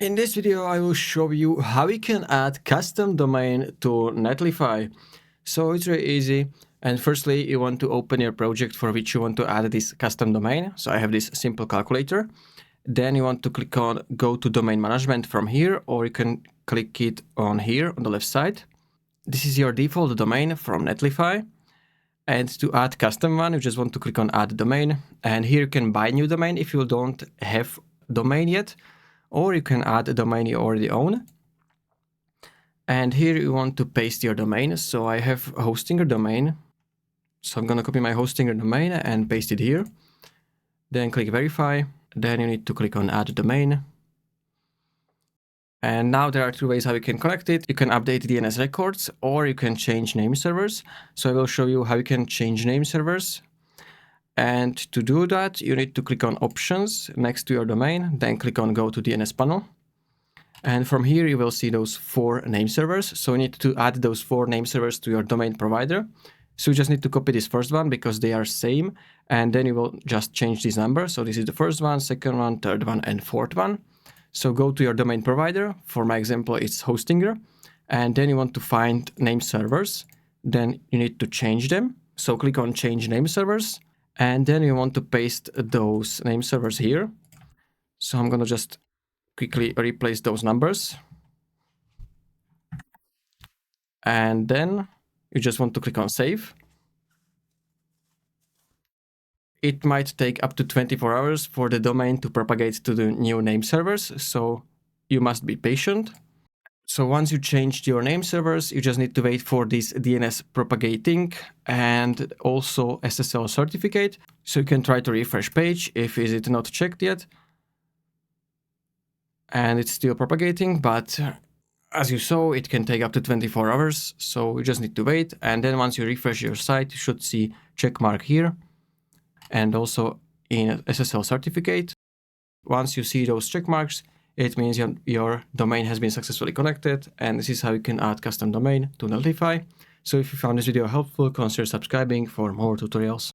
In this video, I will show you how you can add custom domain to Netlify. So it's really easy. And firstly, you want to open your project for which you want to add this custom domain. So I have this simple calculator. Then you want to click on Go to Domain Management from here, or you can click it on here on the left side. This is your default domain from Netlify. And to add custom one, you just want to click on Add Domain. And here you can buy new domain if you don't have domain yet, or you can add a domain you already own. And here you want to paste your domain. So I have a Hostinger domain. So I'm going to copy my Hostinger domain and paste it here. Then click Verify. Then you need to click on Add Domain. And now there are two ways how you can connect it. You can update DNS records, or you can change name servers. So I will show you how you can change name servers. And to do that, you need to click on Options next to your domain, then click on Go to DNS panel. And from here, you will see those 4 name servers. So you need to add those 4 name servers to your domain provider. So you just need to copy this first one because they are same. And then you will just change this number. So this is the first one, second one, third one, and fourth one. So go to your domain provider. For my example, it's Hostinger. And then you want to find name servers. Then you need to change them. So click on Change Name Servers. And then you want to paste those name servers here. So I'm going to just quickly replace those numbers. And then you just want to click on Save. It might take up to 24 hours for the domain to propagate to the new name servers, so you must be patient. So once you changed your name servers, you just need to wait for this DNS propagating and also SSL certificate. So you can try to refresh page if is it not checked yet. And it's still propagating, but as you saw, it can take up to 24 hours. So you just need to wait. And then once you refresh your site, you should see check mark here. And also in SSL certificate. Once you see those check marks, it means your domain has been successfully connected, and this is how you can add custom domain to Netlify. So if you found this video helpful, consider subscribing for more tutorials.